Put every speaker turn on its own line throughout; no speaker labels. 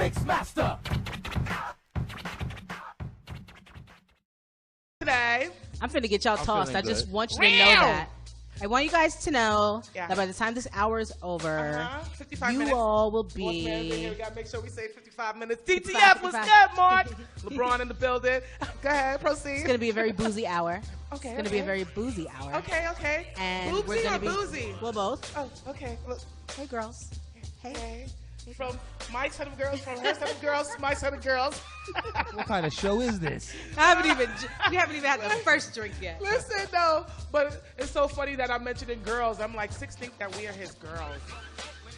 Mix Master.
Today,
I'm finna get y'all tossed. I just want you to know that. I want you guys to know that by the time this hour is over,
55
you
minutes.
all will be.
We gotta make sure we say 55 minutes. DTF, what's good, Mark? LeBron in the building. Go ahead, proceed.
It's gonna be a very boozy hour.
Okay.
It's gonna be a very boozy hour.
Okay, okay.
And
Boobsy
we're gonna
or
be
boozy?
Well, both.
Oh, okay. Look.
Hey, girls. Hey.
From my set of girls, from her set of girls, my set of girls.
What kind of show is this?
We haven't even had the first drink yet.
Listen, though, but it's so funny that I'm mentioning girls. I'm like, Six think that we are his girls.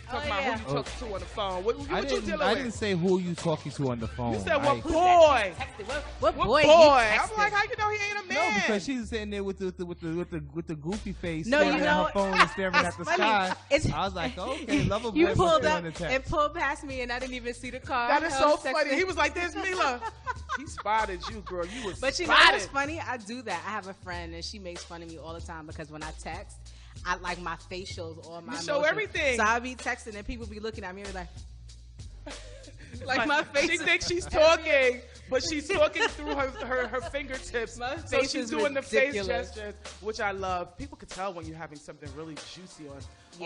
Talking about who you talking to on the phone. What you dealing with?
I didn't say who you talking to on the phone.
You said what boy?
What boy?
I'm like, how you know he ain't a man?
No, because she's sitting there with the goofy face,
no,
staring
you know,
at her phone and staring at the sky. I was like, okay, lover boy.
You pulled
up
up and pulled past me, and I didn't even see the car.
That is so funny. He was like, "There's Mela." He spotted you, girl. You was.
But you know what's funny? I do that. I have a friend, and she makes fun of me all the time because when I text, I like my face shows all my emotions.
Show everything.
So I'll be texting and people be looking at me and be like my face.
She thinks she's talking, but she's talking through her fingertips. So she's doing the face gestures, which I love. People could tell when you're having something really juicy on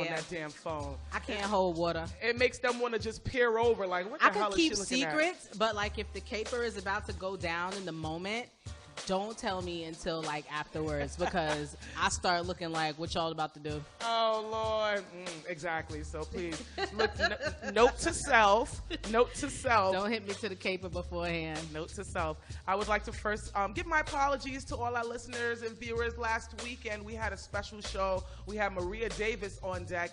that damn phone.
I can't hold water.
It makes them want to just peer over, like, what the hell is she looking at? I can keep secrets,
but like if the caper is about to go down in the moment, don't tell me until like afterwards because I start looking like what y'all about to do.
Oh Lord, exactly. So please, look, note to self. Note to self.
Don't hit me to the caper beforehand.
Note to self. I would like to first give my apologies to all our listeners and viewers. Last weekend we had a special show. We had Maria Davis on deck.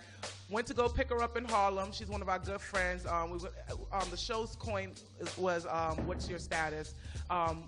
Went to go pick her up in Harlem. She's one of our good friends. The show's coin was "What's Your Status,"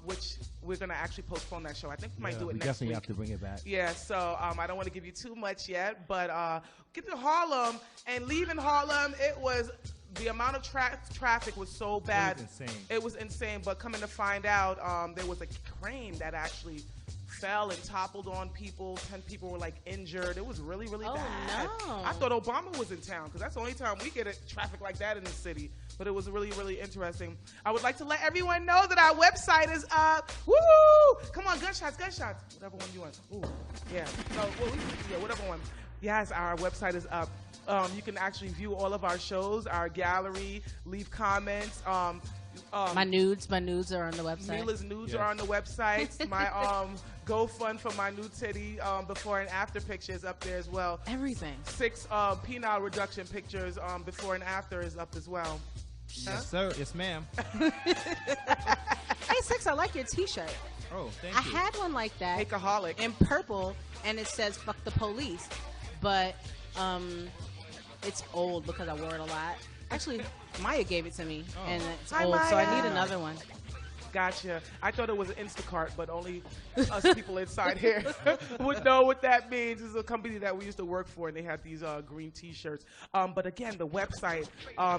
which we're gonna actually postpone that show. I think we might do it next week.
Definitely have to bring it back.
Yeah. So I don't want to give you too much yet, but get to Harlem and leaving Harlem, it was. The amount of traffic was so bad.
It was insane.
It was insane. But coming to find out, there was a crane that actually fell and toppled on people. 10 people were like injured. It was really, really bad.
No.
I thought Obama was in town because that's the only time we get traffic like that in the city. But it was really, really interesting. I would like to let everyone know that our website is up. Woo! Come on, gunshots, gunshots. Whatever one you want. Ooh, yeah. No, whatever one. Yes, our website is up. You can actually view all of our shows, our gallery, leave comments.
My nudes are on the website.
Mela's nudes are on the website. My GoFund for my new titty before and after pictures up there as well.
Everything.
6 penile reduction pictures before and after is up as well.
Yes, sir. Yes, ma'am.
Hey, Six, I like your T-shirt.
Oh, thank you.
I had one like that.
Hakeaholic.
In purple, and it says "fuck the police," but it's old because I wore it a lot. Actually, Maya gave it to me, and it's old, so I need another one.
Gotcha. I thought it was an Instacart, but only us people inside here would know what that means. This is a company that we used to work for, and they had these green T-shirts. But again, the website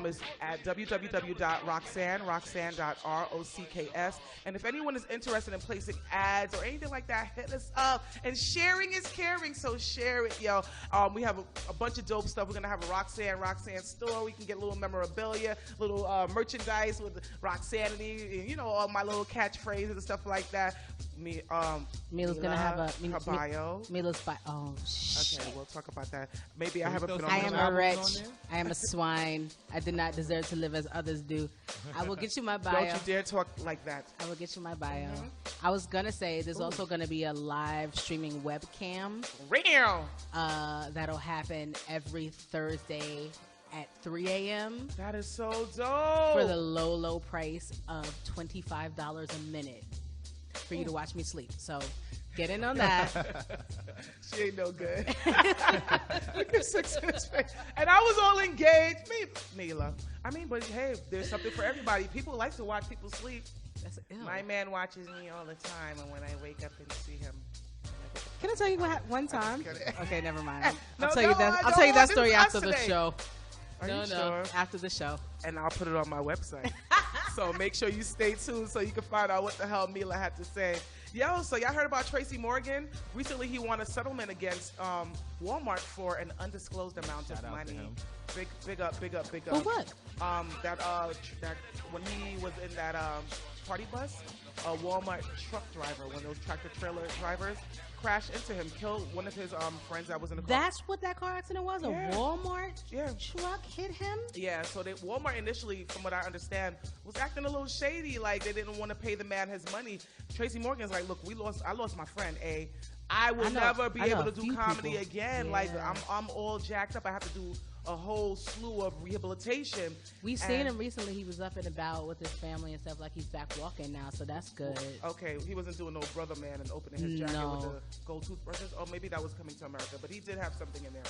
is at www.roxanne.roxanne.ROCKS. And if anyone is interested in placing ads or anything like that, hit us up. And sharing is caring, so share it, yo. We have a bunch of dope stuff. We're gonna have a Roxanne store. We can get a little memorabilia, little merchandise with RoxANITY, and all my little catchphrases and stuff like that.
Mela's gonna have her
bio.
Mela's bio. Oh shit.
Okay, we'll talk about that. Maybe I haven't put on.
I am a wretch. I am a swine. I did not deserve to live as others do. I will get you my bio.
Don't you dare talk like that.
I will get you my bio. I was gonna say there's also gonna be a live streaming webcam.
Real.
That'll happen every Thursday at 3 a.m.
That is so dope.
For the low, low price of $25 a minute for you to watch me sleep. So get in on that.
She ain't no good. Look at Six in his face. And I was all engaged. Mela. I mean, but hey, there's something for everybody. People like to watch people sleep. My man watches me all the time, and when I wake up and see him.
Can I tell you what one time? Okay, never mind.
No,
I'll tell you that. I'll tell you that story after the show.
Are you sure?
After the show.
And I'll put it on my website. So make sure you stay tuned so you can find out what the hell Mela had to say. Yo, so y'all heard about Tracy Morgan? Recently, he won a settlement against Walmart for an undisclosed amount of money. Big up.
For what?
That when he was in that party bus, a Walmart truck driver, one of those tractor trailer drivers, crashed into him, killed one of his friends that was in the car.
That's what that car accident was?
Yeah.
A Walmart truck hit him?
Yeah, so Walmart initially, from what I understand, was acting a little shady, like they didn't want to pay the man his money. Tracy Morgan's like, look, I lost my friend, A. I will never be able to do comedy again. Yeah. Like, I'm all jacked up. I have to do a whole slew of rehabilitation.
We've seen him recently. He was up and about with his family and stuff. Like, he's back walking now, so that's good.
Okay, he wasn't doing no brother man and opening his jacket with the gold toothbrushes. Or maybe that was Coming to America, but he did have something in there.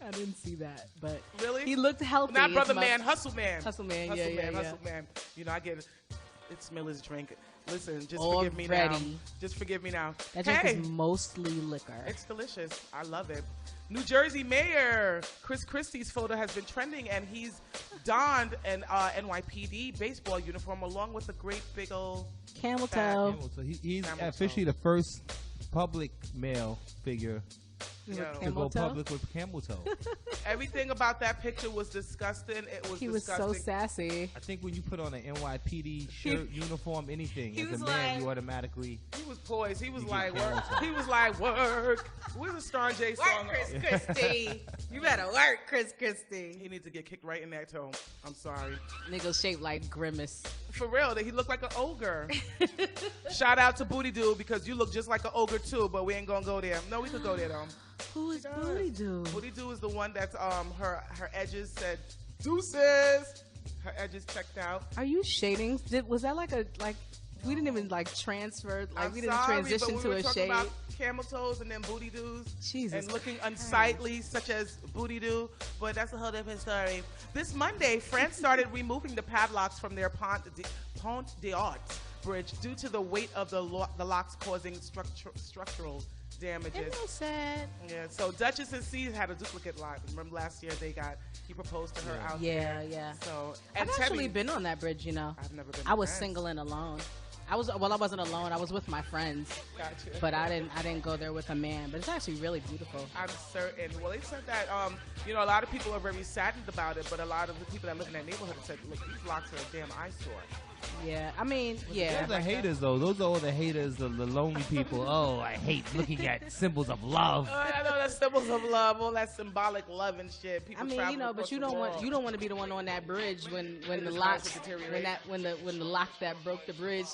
I didn't see that, but
really,
he looked healthy.
Not brother man, hustle man.
Hustle man.
You know, I get it. It's Mila's drink. Listen, just forgive me now. Just forgive me now.
That drink is mostly liquor.
It's delicious. I love it. New Jersey Mayor Christie's photo has been trending, and he's donned an NYPD baseball uniform along with a great big old
camel toe.
So he's officially the first public male figure to go public with camel toe.
Everything about that picture was disgusting.
He was so sassy.
I think when you put on an NYPD shirt, uniform, anything, as a man, you automatically.
He was poised. He was like, work. He was like, work. Where's the Star J song?
Work, Chris Christie. You better work, Chris Christie.
He needs to get kicked right in that toe. I'm sorry.
Nigga shaped like Grimace.
For real, he looked like an ogre. Shout out to Booty Dude, because you look just like an ogre too, but we ain't gonna go there. No, we could go there though.
Who is Booty Dude?
Booty Dude is the one that's her edges said deuces. Her edges checked out.
Are you shading? Was that like we didn't even transfer, we didn't transition to a shade.
About camel toes and then booty dudes.
Jesus
and looking unsightly, such as Booty Dude, but that's a whole different story. This Monday, France started removing the padlocks from their Pont bridge due to the weight of the locks causing structural damages.
Isn't that sad?
Yeah, so Duchess and C had a duplicate lock. Remember last year he proposed to her out there.
Yeah.
So
I've actually been on that bridge, I've
never been.
I was single and alone. I wasn't alone. I was with my friends.
Gotcha.
But I didn't go there with a man. But it's actually really beautiful.
I'm certain. Well, they said that a lot of people are very saddened about it, but a lot of the people that live in that neighborhood said, look, these locks are a damn eyesore.
Yeah, I mean, yeah.
Those are haters, though. Those are all the haters, the lonely people. Oh, I hate looking at symbols of love.
I know that's symbols of love, all that symbolic love and shit. People
but you don't want to be the one on that bridge when the locks when the lock that broke the bridge.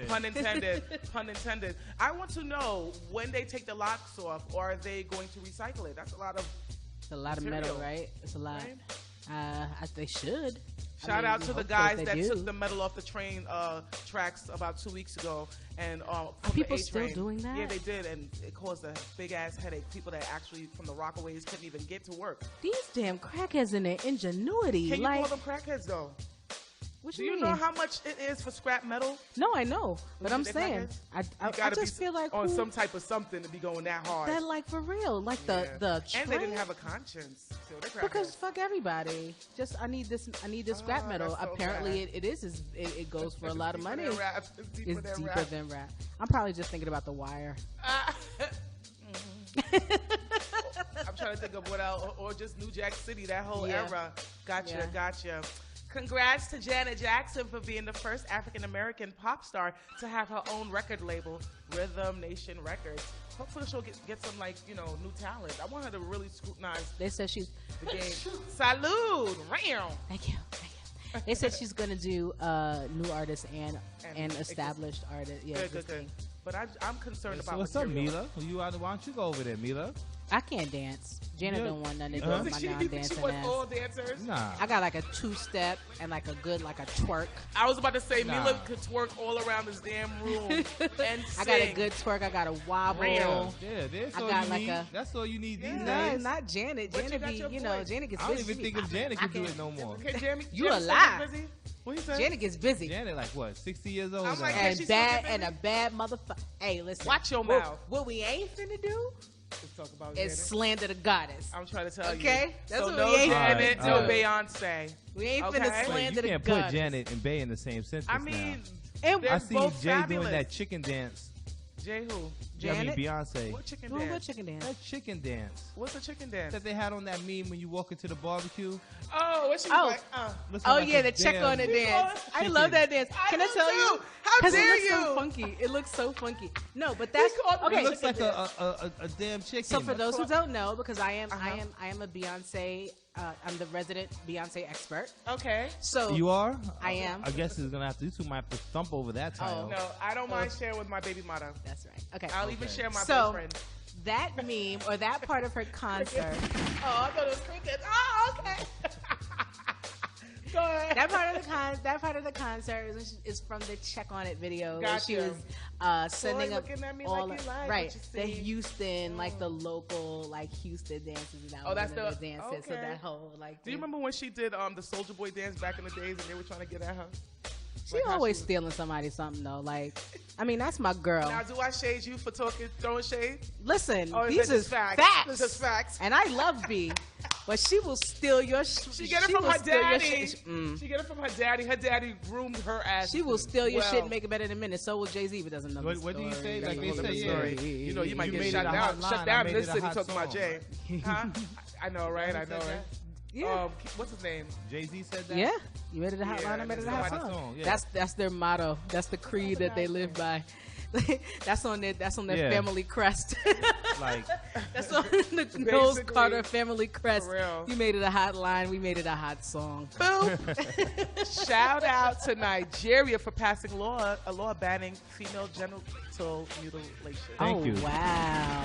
Pun intended. Pun intended. I want to know, when they take the locks off, or are they going to recycle it? That's a lot of.
It's a lot of metal, right? It's a lot. Right? They should.
Shout out to the guys that took the metal off the train tracks about 2 weeks ago, and
are people still doing that?
Yeah, they did, and it caused a big ass headache. People that actually from the Rockaways couldn't even get to work.
These damn crackheads and their ingenuity.
Can you call them crackheads though? Do you know how much it is for scrap metal?
No, I know, but I'm saying I just feel like
on some type of something to be going that hard.
That for real, the train.
And they didn't have a conscience. So
because fuck everybody. Just I need this scrap metal. Apparently it goes for a lot of money.
It's deeper
than rap. I'm probably just thinking about The Wire.
I'm trying to think of what else, or just New Jack City, that whole era. Gotcha. Congrats to Janet Jackson for being the first African-American pop star to have her own record label, Rhythm Nation Records. Hopefully she'll get some new talent. I want her to really scrutinize.
They said she's
the game. Salud!
Thank you. They said she's gonna do new artists and established artists. Yeah,
good. But I'm concerned about.
What's up, Mela? Why don't you go over there, Mela?
I can't dance. Janet don't want nothing to do with my non-dancing ass.
All dancers?
Nah.
I got a two-step and a twerk.
I was about to say, Mela could twerk all around this damn room and
I got a good twerk. I got a wobble.
Yeah, that's all you need these days.
No, not Janet. Janet Janet gets busy.
I don't even think if Janet can do it no more.
You a lie.
What you say?
Janet gets busy.
Janet, like what, 60 years old?
I'm like,
now.
yeah,
And
she's
bad
still
and a bad motherfucker. Hey, listen.
Watch your mouth.
What we ain't finna do
Let's talk about
is
Janet.
slander the goddess.
I'm trying to tell you.
Okay? That's
so
what
no
we ain't
Janet,
finna
no
do.
Beyonce.
We ain't
Okay.
finna
Wait,
Wait,
slander
you
the
can't
goddess.
put Janet and Bey in the same sentence
I mean,
And
they're
I see
both
Jay
fabulous.
doing that chicken dance.
Jay who?
Yeah, I mean
Janet?
Beyonce.
What chicken
Doing
dance?
what chicken dance?
That chicken dance
What's a chicken dance?
that they had on that meme when you walk into the barbecue.
Oh, what she
Oh.
like?
Looking
Oh
like
yeah,
a
the check
damn-
on the dance. I
chicken.
love that dance.
I
Can I
do
tell
too.
you?
How
'Cause
dare
it looks
you?
so funky. It looks so funky. No, but that's
called
okay.
It looks like a damn chicken.
So for those who don't know, because I am a Beyonce. I'm the resident Beyonce expert.
Okay.
So
You are?
I am.
I guess it's gonna have to. You two might have to thump over that title.
No, I don't mind sharing with my baby motto.
That's right. Okay.
I'll even share my
So-
boyfriend.
That meme or that part of her concert,
Oh, I thought it was crickets. Oh, okay. Go ahead.
that part of the concert is from the Check on It video. Where she
Gotcha.
was sending up
looking at me
all
like you like
right
what
the
you see.
Houston, like the local like Houston dances. And that
Oh,
was
that's
one of
the-
dances. So
okay.
that whole like.
Do you remember when she did the Soldier Boy dance back in the days and they were trying to get at her?
She
Like how
always
she was-
stealing somebody something though. Like, I mean, that's my girl.
Now, do I shade you for throwing shade?
Listen,
Or is
these
that
is
just facts?
facts.
This is facts.
And I love B, but she will steal your.
She get it from her daddy. She get it from her daddy. Her daddy groomed her ass.
She will steal your
well.
shit and make it better in a minute. So will Jay-Z, but doesn't know.
What,
the
what do you
story.
say? Like they
Hold on,
say,
sorry.
yeah.
You know, you might
You
get
made
shut
it a
down.
hot line.
Shut
I
down
made
in this
it a
city
hot
talking about
song.
Jay. Huh? I know, right? I know,
said
right?
Yeah.
What's his name?
Jay-Z said that.
Yeah, you made it a hot
Yeah,
line. I made it a hot
somebody
song.
yeah.
That's their motto. That's the creed that they live by. That's on their
Yeah.
family crest.
Like
That's on the Knowles
Basically,
Carter family crest.
for real.
You made it a hot line. We made it a hot song.
Boop. Shout out to Nigeria for passing a law banning female genital mutilation.
Thank
oh,
you.
Wow.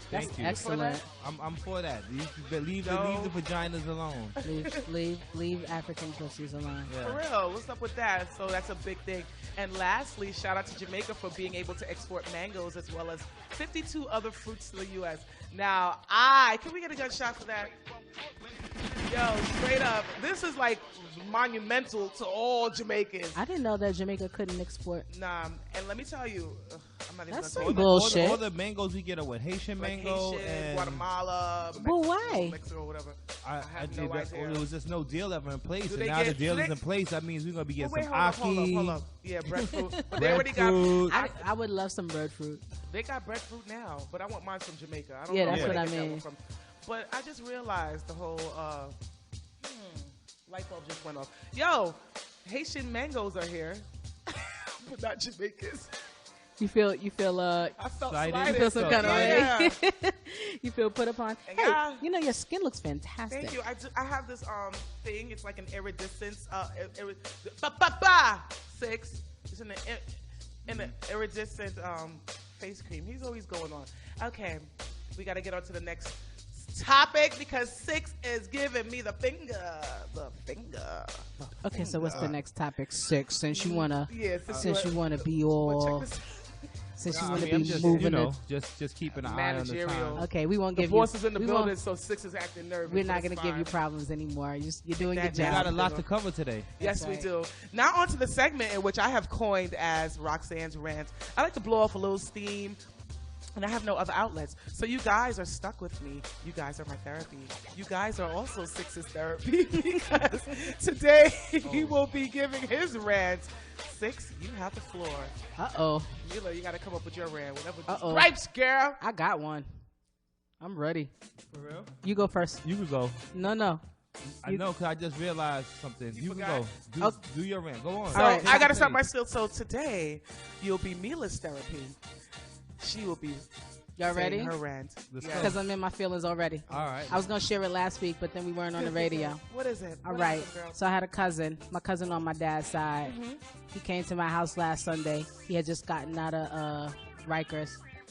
That's
Thank you.
excellent.
I'm for that. Leave the vaginas alone.
Leave African pussies alone.
For real, what's up with that? So that's a big thing. And lastly, shout out to Jamaica for being able to export mangoes as well as 52 other fruits to the U.S. Now, can we get a gunshot for that? Yo, straight up, this is like monumental to all Jamaicans.
I didn't know that Jamaica couldn't export.
Nah, and let me tell you, I'm not even
That's
gonna
some
talk
bullshit.
All the mangoes we get are what, Haitian
like
mango
Haitian,
and
Guatemala,
But
Mexico,
why?
Mexico, whatever.
I
have no idea.
There was just no deal ever in place,
Do
and
they
now the
get-
deal
do
is
they-
in place. That means we're gonna be getting
Wait,
some
hold
aki.
up. Yeah, breadfruit. But they already got.
breadfruit.
I would love some breadfruit.
They got breadfruit now, but I want mine from Jamaica. I don't
Yeah,
know
that's
where
what
they
I
get that
mean.
one from. But I just realized the whole light bulb just went off. Yo, Haitian mangoes are here, but not Jamaicans.
You feel
I felt
Slighted.
slighted.
you feel some kind of
Yeah.
way. You feel put upon.
And
Hey,
yeah.
you know your skin looks fantastic.
Thank you. I have this thing. It's like an iridescence. Six. It's an iridescent face cream. He's always going on. Okay, we got to get on to the next topic because Six is giving me the finger. The finger.
Okay, so what's the next topic? Six. Since you wanna,
Yeah,
since you wanna be
Well,
all,
check this.
since you
I
wanna
mean,
be
I'm just,
moving
just keeping an eye on the
Managerial.
time.
Okay, we won't
The
give
boss
you.
is in the
we
building,
won't-
so Six is acting nervous.
We're
but
not
it's
gonna give you
fine.
problems anymore. You're doing your
That-
We
job.
got a lot to cover today.
Yes,
That's
we
right.
do. Now on to the segment in which I have coined as Roxanne's Rants. I like to blow off a little steam, and I have no other outlets. So you guys are stuck with me. You guys are my therapy. You guys are also Six's therapy because today he will be giving his rants. Six, you have the floor.
Uh-oh.
Mela, you got to come up with your rant. Whatever.
Uh-oh.
Gripes, girl.
I got one. I'm ready.
For real?
You go first.
You can go.
No.
I know, because I just realized something. You can
forgot?
go.
Okay.
Do your rant. Go on.
So
All right.
I got to start my still. So today, you'll be Mela's therapy. She will be
Y'all
saying
ready?
her rant.
Let's
Yes.
go.
Because I'm in my feelings already.
All right.
I was gonna share it last week, but then we weren't on the radio.
What is it?
All
What
right.
happened, girl?
So I had a cousin, my cousin on my dad's side. He came to my house last Sunday. He had just gotten out of Rikers.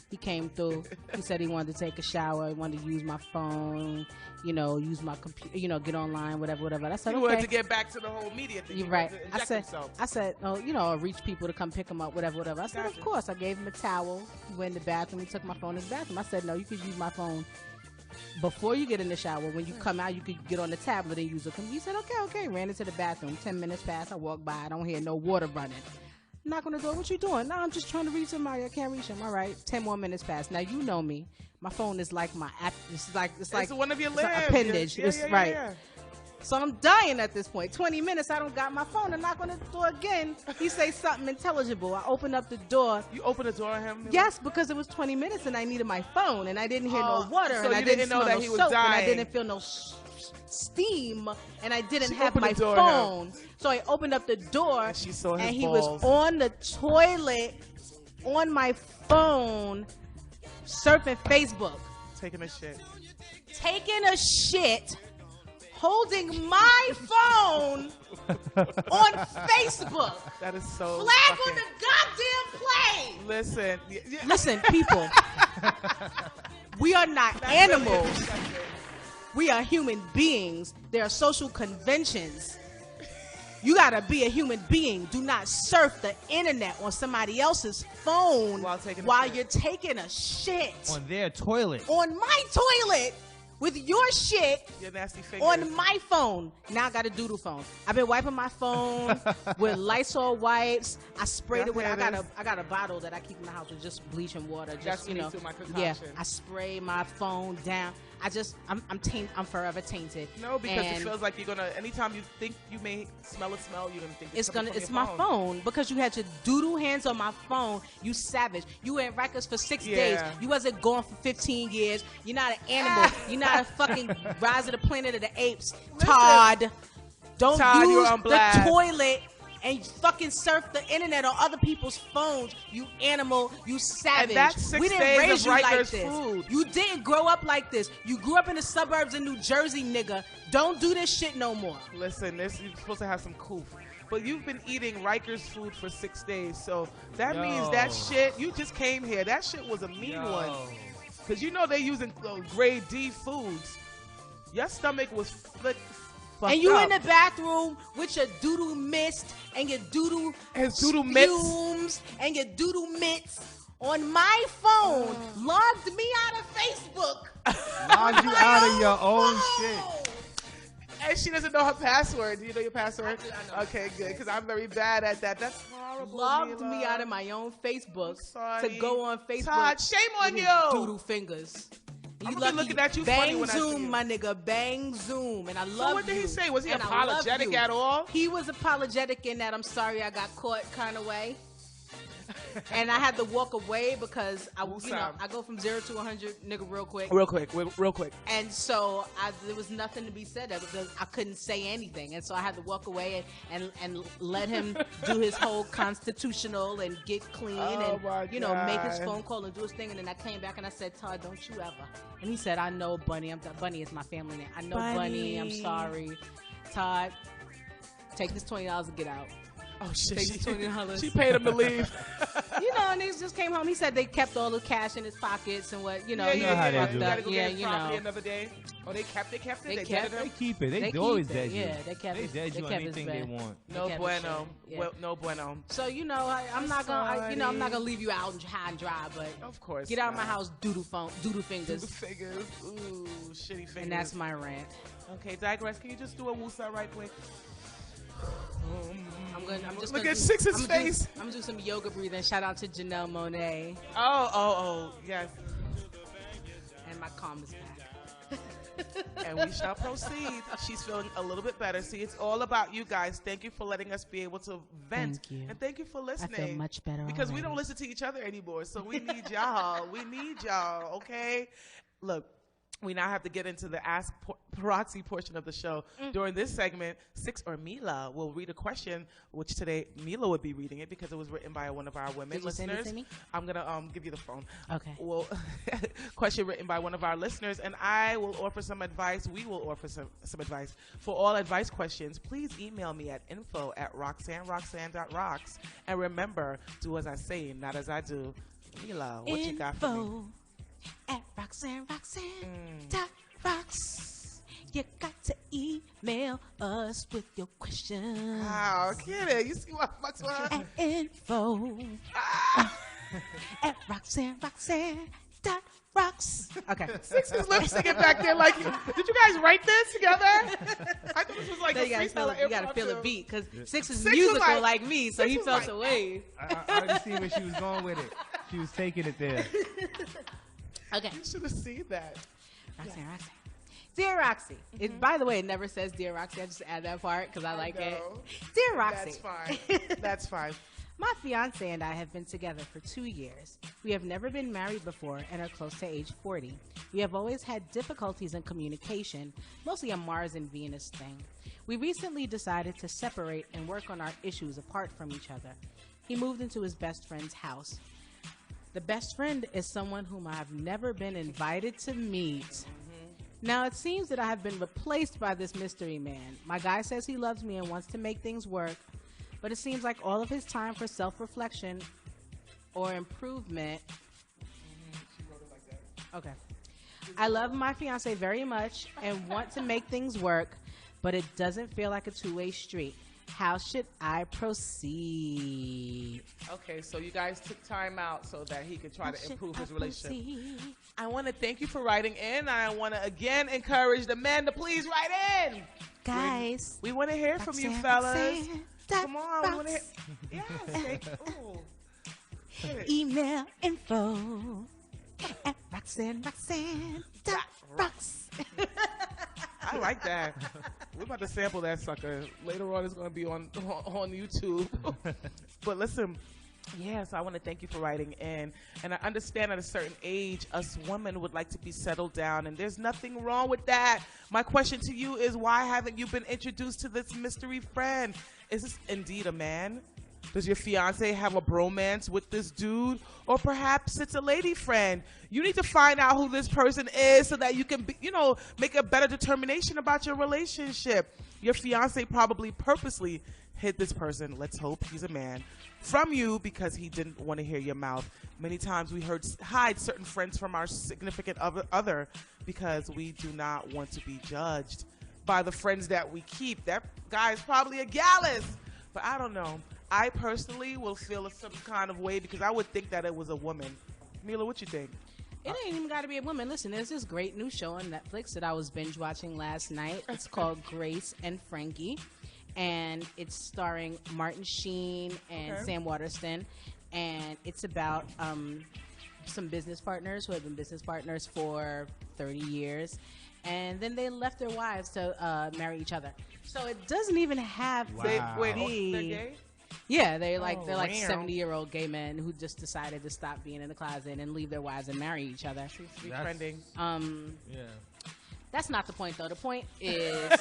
He came through. He said he wanted to take a shower. He wanted to use my phone, use my computer, get online, whatever. I said,
You
okay.
wanted to get back to the whole media thing.
You're
You
right.
wanted to
I
inject
said,
himself.
I'll reach people to come pick him up, whatever. I said,
Gotcha.
of course. I gave him a towel. He went in the bathroom. He took my phone in his bathroom. I said, no, you can use my phone before you get in the shower, when you come out, you could get on the tablet and use it. He said, okay. Ran into the bathroom. 10 minutes passed. I walked by. I don't hear no water running. Knock on the door. What you doing? No, I'm just trying to reach somebody. I can't reach him. All right. 10 more minutes passed. Now, you know me. My phone is like my app. It's like
one of your
limbs.
Like
appendage. It's right. Yeah. So I'm dying at this point. 20 minutes, I don't got my phone. I knock on the door again. He say something intelligible. I open up the door.
You open the door on him?
Yes, because it was 20 minutes and I needed my phone and I didn't hear no water
so
and I
didn't know that he was
soap
dying.
And I didn't feel no steam and I didn't have my phone. So I opened up the door
and she saw his
and he
balls.
was on the toilet on my phone surfing Facebook.
Taking a shit.
Holding my phone on Facebook.
That is so
flag on the goddamn plane. Listen, people. We are not animals. We are human beings. There are social conventions. You gotta be a human being. Do not surf the internet on somebody else's phone while you're taking a shit.
On their toilet.
On my toilet. With your shit
your nasty fingers.
On my phone. Now I got a doodle phone. I've been wiping my phone with Lysol wipes. I sprayed it with. I got a bottle that I keep in the house with just bleach and water. Just
That's my concoction.
Yeah. I spray my phone down. I'm forever tainted.
No, because it feels like you're gonna. Anytime you think you may smell a smell, you're gonna think
it's my phone because you had your doodle hands on my phone. You savage. You were in Rikers for 6 days. You wasn't gone for 15 years. You're not an animal. You're not a fucking Rise of the Planet of the Apes. Todd, don't use the toilet and fucking surf the internet on other people's phones. You animal, you savage.
And that's 6
we didn't
days
raise
of
you like
Rikers
this.
food.
You didn't grow up like this. You grew up in the suburbs in New Jersey, nigga. Don't do this shit no more.
Listen, you're supposed to have some coof. But you've been eating Rikers food for 6 days, so that means that shit, you just came here. That shit was a mean one. Because you know they're using grade D foods. Your stomach was fucked
and you
up.
in the bathroom with your doodle mist and your doodle fumes and your doodle mitts on my phone. Logged me out of Facebook.
Logged you out of your own shit.
And she doesn't know her password. Do you know your password? Okay, good. Because I'm very bad at that. That's horrible.
Logged me out of my own Facebook to go on Facebook.
Todd, shame on you.
Doodle fingers.
I'm looking at you funny when I see you.
Bang Zoom, my nigga. Bang Zoom. And I love you.
So what did he say? Was he apologetic at all?
He was apologetic in that I'm sorry I got caught kind of way. And I had to walk away because I go from 0 to 100, nigga, real quick. And so there was nothing to be said. I couldn't say anything, and so I had to walk away and let him do his whole constitutional and get clean and make his phone call and do his thing. And then I came back and I said, Todd, don't you ever? And he said, I know, Bunny. Bunny is my family name. I know, Bunny. I'm sorry, Todd. Take this $20 and get out.
Oh shit! She paid him to leave.
And he just came home. He said they kept all the cash in his pockets and what
how they do.
Gotta go get his property another day. Oh, they kept it.
They keep it. They always dead you.
Yeah, they kept it.
They dead you on anything they want.
No bueno. Well, no bueno.
So I'm not gonna leave you out high and dry, but
of course,
get out of my house, doodle fingers.
Ooh, shitty fingers.
And that's my rant.
Okay, digress. Can you just do a woosah right quick?
I'm just
look at Six's face.
I'm gonna do some yoga breathing. Shout out to Janelle Monáe.
Oh, yes.
And my calm is back.
And we shall proceed. She's feeling a little bit better. See, it's all about you guys. Thank you for letting us be able to vent.
Thank you.
And thank you for listening.
I feel much better
because
already.
we don't listen to each other anymore. So we need y'all. Okay? Look. We now have to get into the Ask Parazzi portion of the show. During this segment, Six or Mela will read a question, which today Mela would be reading it because it was written by one of our women listeners.
Send it to me?
I'm going to give you the phone.
Okay.
Well, question written by one of our listeners, and I will offer some advice. We will offer some advice. For all advice questions, please email me at info@RoxanneRoxanne.rocks. And remember, do as I say, not as I do. Mela, what you got for me?
At RoxanneRoxanne.rocks. You got to email us with your questions.
Wow, get it. You see what fucks with her?
At info at RoxanneRoxanne.rocks. Rocks. Okay.
Six is lip syncing back there. Like, did you guys write this together? I thought this was like a freestyle.
You gotta feel the beat because Six is
Six was
musical
like
me, so he felt the wave.
I already see where she was going with it. She was taking it there.
Okay.
You should have seen that.
Roxanne. Dear Roxy. By the way, it never says Dear Roxy. I just add that part because I like it. Dear Roxy.
That's fine. That's fine.
My fiance and I have been together for 2 years. We have never been married before and are close to age 40. We have always had difficulties in communication, mostly a Mars and Venus thing. We recently decided to separate and work on our issues apart from each other. He moved into his best friend's house. The best friend is someone whom I have never been invited to meet. Now, it seems that I have been replaced by this mystery man. My guy says he loves me and wants to make things work, but it seems like all of his time for self-reflection or improvement. Okay. I love my fiance very much and want to make things work, but it doesn't feel like a two-way street. How should I proceed?
Okay, so you guys took time out so that he could try to improve his relationship. I want to thank you for writing in. I want to again encourage the men to please write in.
Guys,
we want to hear from you, fellas. Come on, we want to hear. Yes.
Email info at RoxANITY.rocks.
I like that. We're about to sample that sucker. Later on, it's going to be on YouTube. But listen, yes, I want to thank you for writing in. And I understand at a certain age, us women would like to be settled down, and there's nothing wrong with that. My question to you is, why haven't you been introduced to this mystery friend? Is this indeed a man? Does your fiance have a bromance with this dude? Or perhaps it's a lady friend. You need to find out who this person is so that you can, make a better determination about your relationship. Your fiance probably purposely hid this person, let's hope he's a man, from you because he didn't want to hear your mouth. Many times we hide certain friends from our significant other because we do not want to be judged by the friends that we keep. That guy is probably a gallus, but I don't know. I personally will feel some kind of way because I would think that it was a woman. Mela, what you think?
It ain't even got to be a woman. Listen, there's this great new show on Netflix that I was binge watching last night. It's called Grace and Frankie, and it's starring Martin Sheen and Sam Waterston, and it's about some business partners who have been business partners for 30 years, and then they left their wives to marry each other. So it doesn't even have to
Wait,
be.
they're gay?
Yeah, they're like
damn.
70-year-old gay men who just decided to stop being in the closet and leave their wives and marry each other.
Seems to be trending.
Yeah.
That's not the point, though. The point is,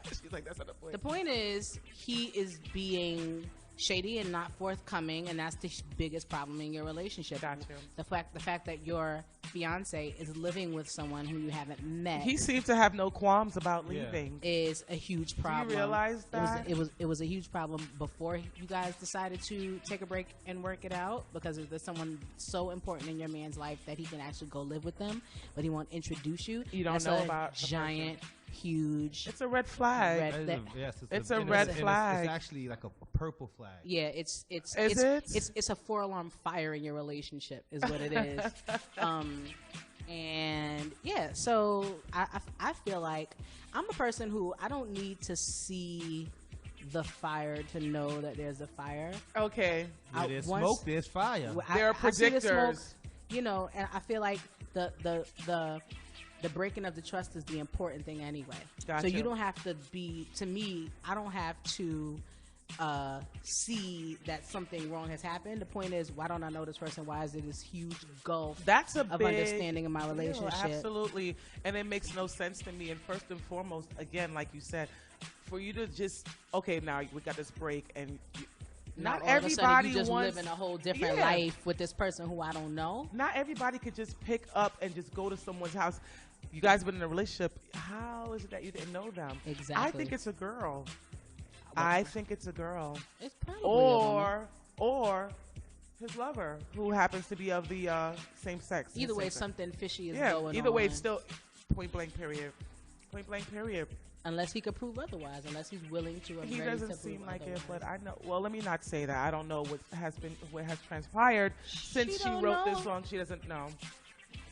she's like, that's not the point.
the point is he is being shady and not forthcoming, and that's the biggest problem in your relationship.
Gotcha.
The fact that your fiance is living with someone who you haven't met.
He seemed to have no qualms about leaving.
Is a huge problem.
Do you realize that?
It was a huge problem before you guys decided to take a break and work it out, because there's someone so important in your man's life that he can actually go live with them, but he won't introduce you.
You don't
That's
know
a
about the
giant, huge.
It's a red flag. It's a red flag.
It's actually like a purple flag.
Yeah, it's a 4-alarm fire in your relationship is what it is. And yeah, so I feel like I'm a person who I don't need to see the fire to know that there's a fire.
Okay.
Where there's smoke, there's fire.
There are
I see the
predictors.
smoke, and I feel like the breaking of the trust is the important thing anyway.
Gotcha.
So you don't have to be, to me, I don't have to see that something wrong has happened. The point is, why don't I know this person? Why is there this huge gulf of understanding in my relationship?
Absolutely. And it makes no sense to me. And first and foremost, again, like you said, for you to just, okay, now we got this break, and not everybody
you just
wants,
living a whole different life with this person who I don't know.
Not everybody could just pick up and just go to someone's house. You guys have been in a relationship. How is it that you didn't know them?
Exactly.
I think it's a girl. I think it's a girl.
It's probably a woman.
Or his lover, who happens to be of the same sex.
Either way, something fishy is going on.
Either way, it's still point blank period. Point blank period.
Unless he could prove otherwise. Unless he's willing to.
He doesn't seem like it, but I know. Well, let me not say that. I don't know what has transpired since she wrote this song. She doesn't know.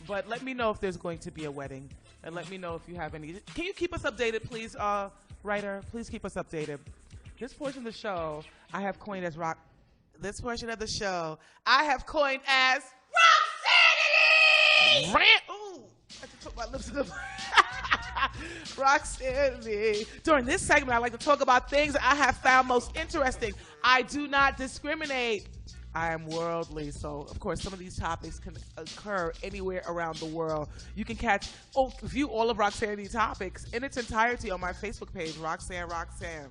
But let me know if there's going to be a wedding. And let me know if you have any. Can you keep us updated, please, writer? Please keep us updated. This portion of the show, I have coined as rock. This portion of the show, I have coined as RoxANITY! Rant! Ooh, I have to put my lips to the RoxANITY. During this segment, I like to talk about things I have found most interesting. I do not discriminate. I am worldly, so of course some of these topics can occur anywhere around the world. You can view all of RoxANITY topics in its entirety on my Facebook page, Roxanne Roxanne.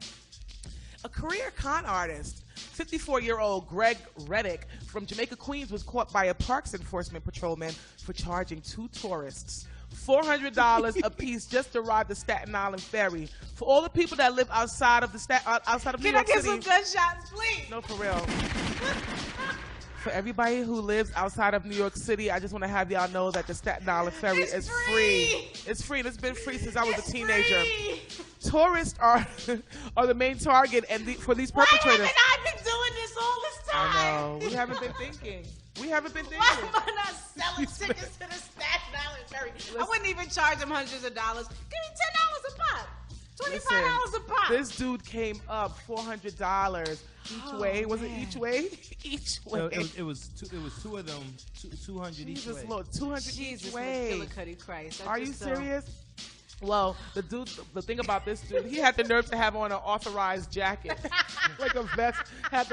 A career con artist, 54-year-old Greg Reddick from Jamaica, Queens, was caught by a Parks Enforcement patrolman for charging 2 tourists $400 a piece just to ride the Staten Island ferry. For all the people that live outside of New York City.
Can I get some gunshots, please?
No, for real. For everybody who lives outside of New York City, I just want to have y'all know that the Staten Island ferry is free. It's free. It's been free since I was a teenager. Free. Tourists are the main target, and for these perpetrators.
Why haven't I been doing this all this time?
I know. We haven't been thinking. Why am I not selling tickets to the Staten Island ferry?
I wouldn't even charge them hundreds of dollars. Give me $10 a pop. $25 a pop.
This dude came up $400 each way. Was it each way? Each way.
No, it was two of them, 200 each way.
Lord, 200 each way.
Christ.
Are you serious? Well, the thing about this dude, he had the nerve to have on an authorized jacket, like a vest,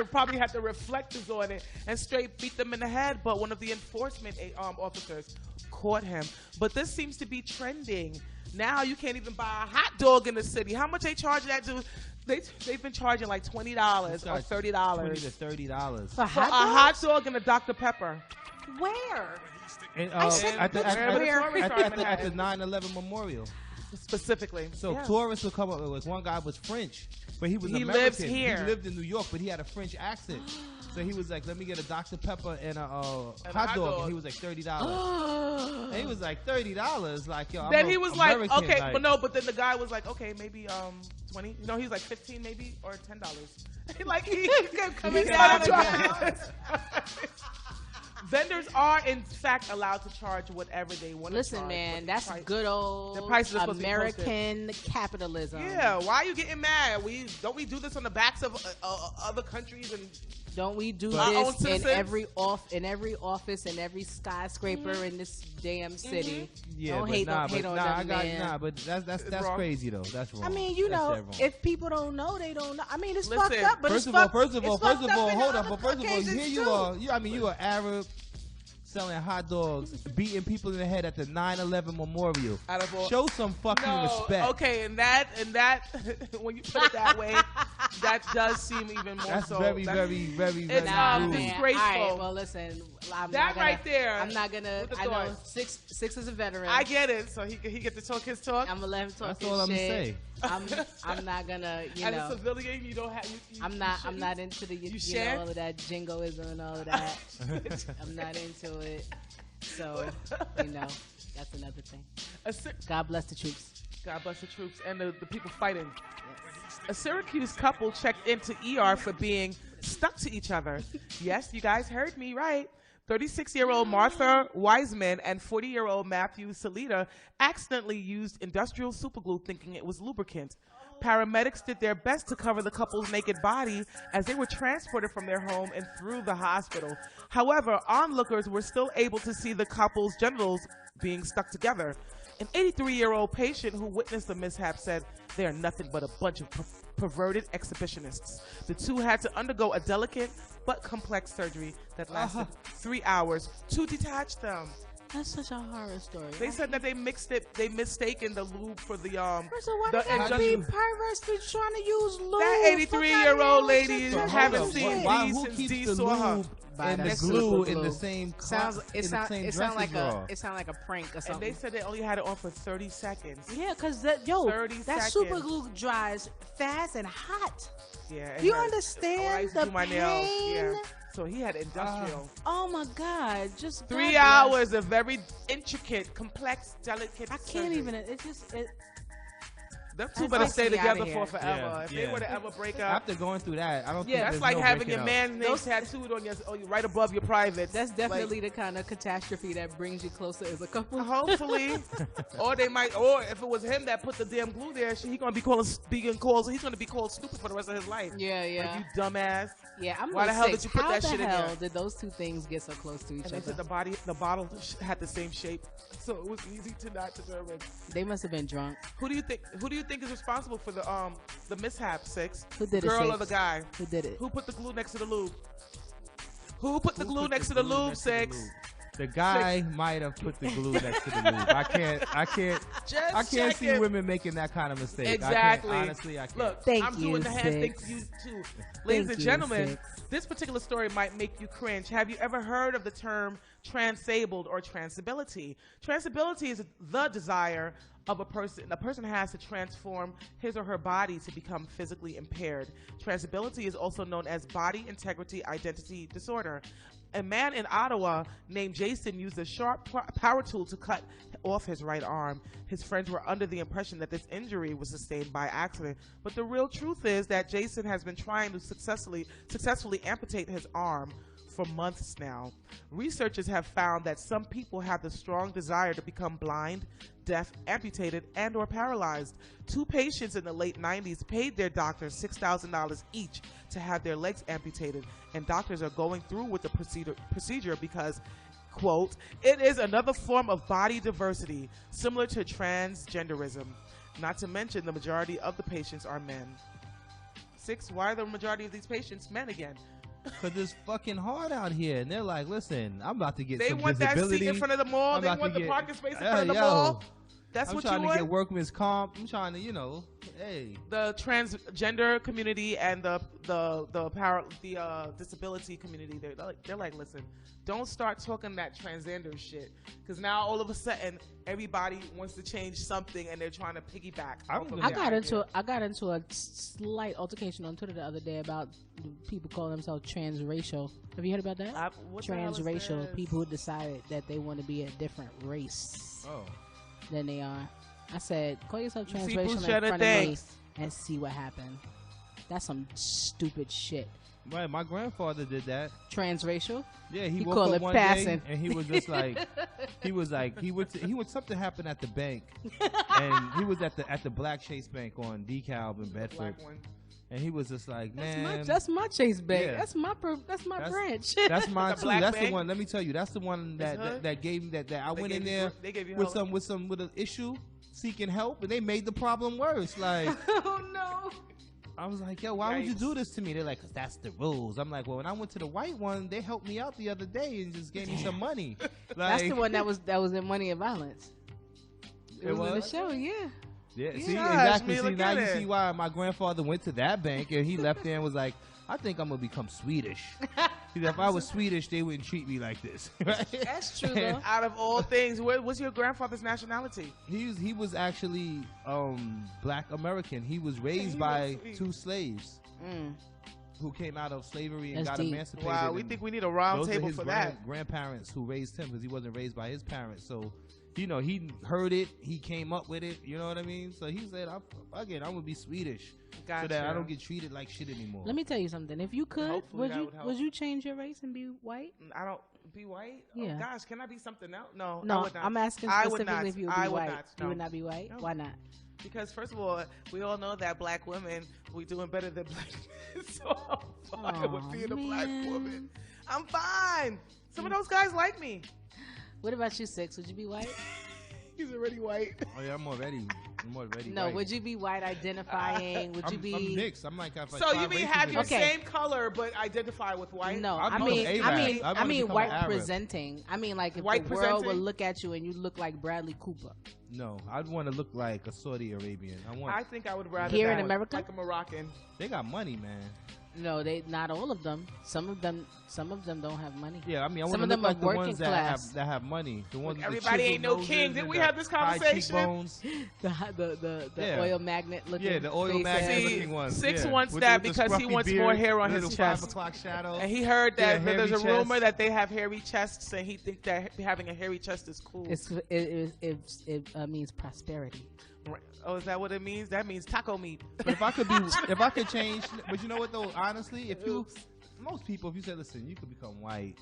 probably had the reflectors on it, and straight beat them in the head. But one of the enforcement officers caught him. But this seems to be trending. Now you can't even buy a hot dog in the city. How much they charge that dude? They've been charging like $20 or $30.
$20 to $30
for a hot dog and a Dr. Pepper.
Where?
And, at the 9/11 memorial.
Specifically.
So tourists will come up. Like one guy was French, but he was American.
Lives here.
He lived in New York, but he had a French accent. So he was like, "Let me get a Dr. Pepper and a hot dog." And he was like $30. And he was like $30. Like yo.
Then he was
American,
like, "Okay, but then the guy was like, okay, maybe 20. You know, he's like 15 maybe or $10." Like he kept coming down. Vendors are, in fact, allowed to charge whatever they want to charge.
Listen, man, that's good old American capitalism.
Yeah, why are you getting mad? Don't we do this on the backs of other countries and
don't we do this in every office, in every skyscraper in this damn city?
Yeah,
don't hate on them, man.
But that's crazy though. That's wrong.
I mean, you know, if people don't know, they don't know. I mean, it's fucked up. But
first of all, hold on. But first of all, here you are. You are Arab. Selling hot dogs, beating people in the head at the 9/11 memorial. Show some fucking respect.
Okay, and that, when you put it that way, that does seem even more
that's
so.
Very disgraceful.
All
right, well, listen, I'm not gonna. I know Six is a veteran.
I get it. So he get to talk his talk.
I'm gonna let him talk.
That's all I'm gonna say.
I'm not gonna. You
As
know,
a civilian, you don't have.
I'm not into the you know, all of that jingoism and all of that. I'm not into it. So you know, that's another thing. God bless the troops.
God bless the troops and the people fighting. Yes. A Syracuse couple checked into ER for being stuck to each other. Yes, you guys heard me right. 36-year-old Martha Wiseman and 40-year-old Matthew Salita accidentally used industrial superglue thinking it was lubricant. Paramedics did their best to cover the couple's naked body as they were transported from their home and through the hospital. However, onlookers were still able to see the couple's genitals being stuck together. An 83-year-old patient who witnessed the mishap said, "They are nothing but a bunch of perverted exhibitionists." The two had to undergo a delicate but complex surgery that lasted 3 hours to detach them.
That's such a horror story.
They said that they mistaken the lube for the
First of all, why they gotta be perverts for trying to use lube?
That 83-year-old lady haven't seen these since Dee saw her.
And the glue in the same
it sounds like a prank or something.
And they said they only had it on for 30 seconds.
Yeah, because that super glue dries fast and hot.
Yeah.
Do you understand the pain?
Nails. Yeah. So he had industrial.
Oh my God! Just
3 hours of very intricate, complex, delicate.
I can't even. It just.
Them two better stay together for forever. If they were to ever break up.
After going through that, I don't think
that's like having your man's name tattooed on your right above your privates.
That's definitely the kind of catastrophe that brings you closer as a couple.
Hopefully. Or they might, or if it was him that put the damn glue there, he's gonna be called stupid for the rest of his life.
Yeah.
Like, you dumbass.
Yeah, I'm
Why the hell did you put that shit in there?
How the hell did those two things get so close to each other?
They said the bottle had the same shape, so it was easy to not determine.
They must have been drunk.
Who do you think is responsible for the mishap, Six?
Who did it?
Girl or the guy?
Who did it?
Who put the glue next to the lube? Who put the glue next to the lube, Six?
The guy might have put the glue next to the lube. I can't see women making that kind of mistake.
Exactly.
Honestly, I can't.
Look, I'm doing the hand thing to you too. Ladies and gentlemen, this particular story might make you cringe. Have you ever heard of the term transabled or transibility? Transibility is the desire of a person. A person has to transform his or her body to become physically impaired. Transibility is also known as body integrity identity disorder. A man in Ottawa named Jason used a sharp power tool to cut off his right arm. His friends were under the impression that this injury was sustained by accident, but the real truth is that Jason has been trying to successfully amputate his arm for months now. Researchers have found that some people have the strong desire to become blind, deaf, amputated, and or paralyzed. 2 patients in the late 90s paid their doctors $6,000 each to have their legs amputated, and doctors are going through with the procedure because, quote, it is another form of body diversity, similar to transgenderism. Not to mention the majority of the patients are men. 6, why are the majority of these patients men again?
Because it's fucking hard out here. And they're like, listen, I'm about to get some
visibility. They want that seat in front of the mall. They want the parking space in front of the mall. That's what you want?
I'm trying to get workman's comp. I'm trying to, hey.
The transgender community and the disability community, they're like, listen, don't start talking that transgender shit, because now all of a sudden everybody wants to change something and they're trying to piggyback.
I got into a slight altercation on Twitter the other day about people calling themselves transracial. Have you heard about that? Transracial, people who decided that they want to be a different race than they are. I said, call yourself transracial in front of me and see what happened. That's some stupid shit.
Right, my grandfather did that.
Transracial?
Yeah, he woke up one day and he was just like, he would something happen at the bank, and he was at the Black Chase Bank on DeKalb in Bedford, and he was just like, man,
that's my Chase Bank. Yeah. That's my branch.
That's mine too. That's the one. Let me tell you, that's the one that gave me that I went in there with an issue, seeking help, and they made the problem worse. Like,
oh no.
I was like, yo, why would you do this to me? They're like, 'cause that's the rules. I'm like, well, when I went to the white one, they helped me out the other day and just gave me some money. Like,
that's the one that was in Money and Violence. It was in the show, yeah.
Yeah, see, exactly. See, now you see why my grandfather went to that bank and he left there and was like, I think I'm going to become Swedish. If I was Swedish, they wouldn't treat me like this. Right?
That's true, though.
Out of all things, what was your grandfather's nationality?
He was actually Black American. He was raised by 2 slaves who came out of slavery and got emancipated.
Wow, we think we need a round table for that.
Grandparents who raised him, because he wasn't raised by his parents. So, he heard it. He came up with it. You know what I mean? So he said, fuck it, I'm going to be Swedish. Gotcha. So that I don't get treated like shit anymore.
Let me tell you something. If you could, would you change your race and be white?
I don't be white.
Yeah.
Oh gosh, can I be something else? No,
I would not. I'm asking specifically if you would be white.
No.
You would not be white.
No.
Why not?
Because first of all, we all know that black women, we're doing better than black men. So I'm fine with being a black woman. I'm fine. Some of those guys like me.
What about you, Six? Would you be white?
He's already white.
Oh yeah, I'm already
no,
white.
Would you be white identifying? Would you be?
I'm mixed. I'm like,
so you mean have your same color but identify with white?
No, I mean white presenting. I mean, like, if white the world would look at you and you look like Bradley Cooper.
No, I'd want to look like a Saudi Arabian.
I think I would rather
here in America,
like a Moroccan.
They got money, man.
No, not all of them. Some of them don't have money.
Yeah, I mean, I want to look like the ones that have money. The ones
everybody ain't no king. Didn't we have this conversation?
the oil magnet looking.
Yeah, the oil magnet looking ones.
Six wants that because he wants more hair on his chest.
5 o'clock shadow.
And he heard that there's a rumor that they have hairy chests, and he thinks that having a hairy chest is cool.
It means prosperity.
Oh, is that what it means? That means taco meat.
But if I could change, but you know what though? Honestly, most people, if you say, listen, you could become white.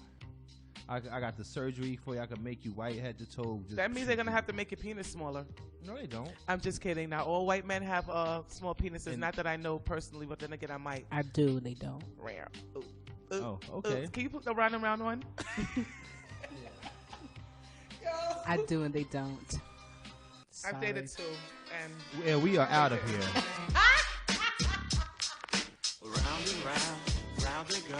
I got the surgery for you. I could make you white head to toe.
That means they're gonna have to make your penis smaller.
No, they don't.
I'm just kidding. Now, all white men have small penises. Not that I know personally, but then again, I might.
I do. They don't.
Rare.
Oh, okay.
Can you put the round and round one?
I do, and they don't.
I've dated two, and
yeah, we are out of here.
Round and round, round they go.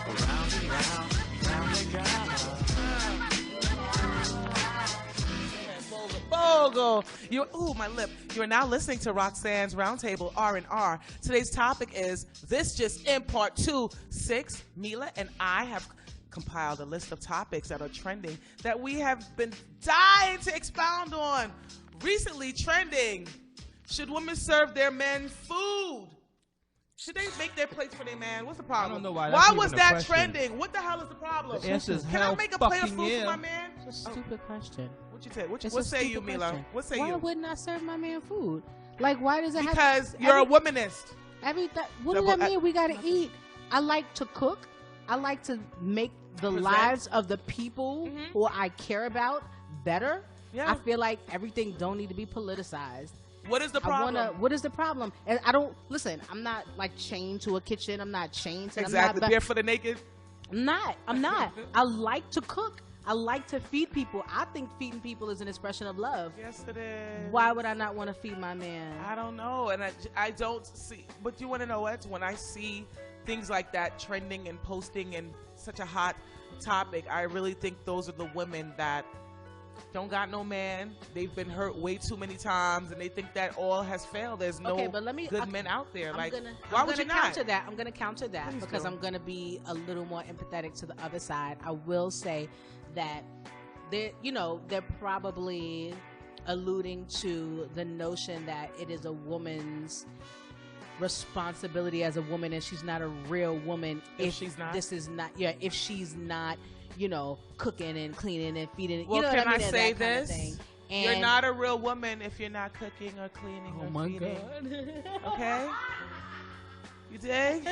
Round and round, round they go.
Bogle. Ooh, my lip. You are now listening to Roxanne's Roundtable R&R. Today's topic is This Just In Part 2. 6, Mela and I have compiled a list of topics that are trending that we have been dying to expound on. Recently trending, should women serve their men food? Should they make their plates for their man? What's the problem?
I don't know why.
Why was that trending? What the hell is the problem?
The answer is
Can I make a plate of food for my man?
It's a stupid question.
What you say? What say you, Mela? What say you?
Why wouldn't I serve my man food? Like, why does it have to?
Because you're a womanist.
What does that mean? We gotta eat. I like to cook. I like to make the lives of the people who I care about better. Yeah. I feel like everything don't need to be politicized.
What is the problem?
What is the problem? And I don't listen. I'm not like chained to a kitchen. I'm not chained to.
Exactly. Barefoot and naked.
I'm not. I like to cook. I like to feed people. I think feeding people is an expression of love.
Yes, it is.
Why would I not want to feed my man?
I don't know, and I don't see. But you want to know what? When I see things like that trending and posting and such a hot topic, I really think those are the women that don't got no man. They've been hurt way too many times, and they think that all has failed. There's no good men out there. Why would you not?
I'm going to counter that. Please because I'm going to be a little more empathetic to the other side. I will say that they're probably alluding to the notion that it is a woman's responsibility as a woman, and she's not a real woman if she's not. This is not. Yeah, if she's not. Cooking and cleaning and feeding.
Well, can I say this? You're not a real woman if you're not cooking or cleaning or feeding. God. Okay? You dig?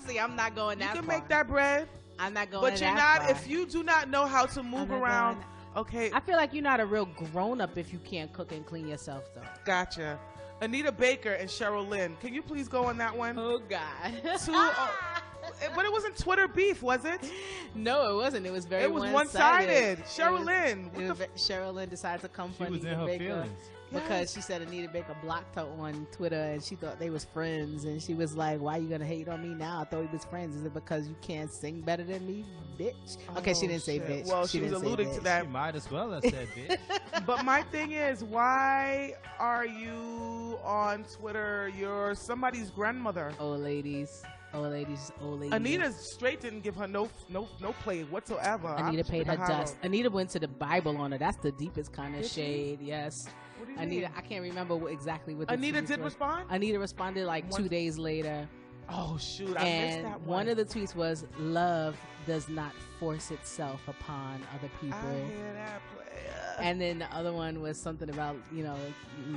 See, I'm not going that far.
You can make that bread.
I'm not going
that far. But you're not, if you do not know how to move around, okay.
I feel like you're not a real grown-up if you can't cook and clean yourself, though.
Gotcha. Anita Baker and Cheryl Lynn. Can you please go on that one?
Oh, God.
But it wasn't Twitter beef, was it?
No, it wasn't. It was very
It was one-sided. Cheryl Lynn.
Sheryl Lynn decided to come for
Anita Baker
because she said Anita Baker blocked her on Twitter and she thought they was friends. And she was like, why you going to hate on me now? I thought we was friends. Is it because you can't sing better than me, bitch? Okay, she didn't say bitch.
Well, she was alluding to that.
She might as well have said bitch.
But my thing is, why are you on Twitter? You're somebody's grandmother.
Old ladies.
Anita straight didn't give her no play whatsoever.
Anita paid her dust. Anita went to the Bible on her. That's the deepest kind of shade. Yes.
What do you
Anita,
mean?
I can't remember exactly what.
Anita did respond.
Anita responded like 2 days later.
Oh shoot! I missed that one.
One of the tweets was, "Love does not force itself upon other people."
I hear that player.
And then the other one was something about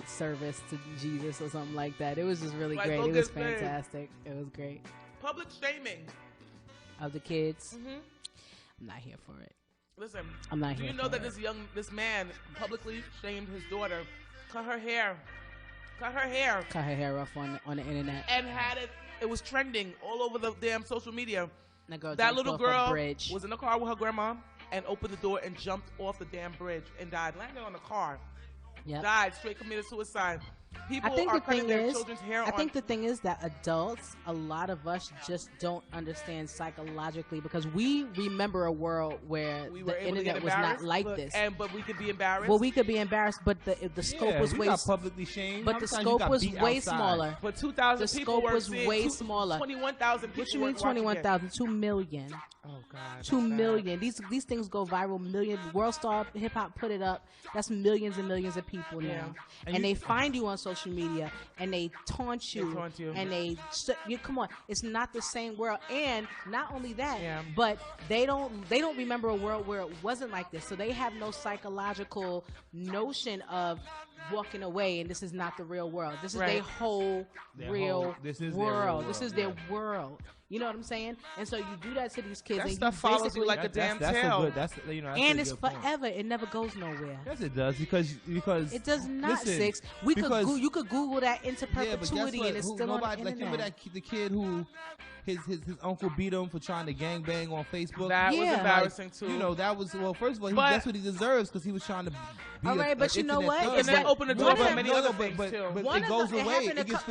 service to Jesus or something like that. It was just really great. It was fantastic. It was great.
Public shaming
of the kids. I'm not here for it.
Listen,
I'm not here.
Do you know that this man publicly shamed his daughter, cut her hair
off on the internet,
and had it. It was trending all over the damn social media.
That
little girl was in the car with her grandma and opened the door and jumped off the damn bridge and died, landed on the car.
Yep.
Died, straight committed suicide. People are cutting their children's hair
I think the thing is that adults, a lot of us just don't understand psychologically, because we remember a world where the internet was not like this.
But we could be embarrassed.
Well, we could be embarrassed, but the scope was way
publicly shamed.
But the scope was way smaller.
But 2,000 people were
was way smaller.
21,000 people.
What you mean 21,000? 2 million.
Oh God.
2 million. These things go viral. Million. World Star Hip Hop put it up. That's millions and millions of people now. And they find you on social social media and they taunt you, and you come on, it's not the same world. And not only that, but they don't remember a world where it wasn't like this, so they have no psychological notion of walking away and this is not the real world. This is their whole real world. This is their world. You know what I'm saying? And so you do that to these kids.
That
and
stuff follows you like a damn tail.
And it's forever. It never goes nowhere.
Yes, it does because
it does not.
Listen,
Six. You could Google that into perpetuity, and it's still on the internet.
Like, remember the kid who his uncle beat him for trying to gangbang on Facebook?
That was embarrassing too.
You know, that was, well, first of all, that's what he deserves because he was trying to be
but you know what?
And then open the door for many other things too.
But it goes away. It gets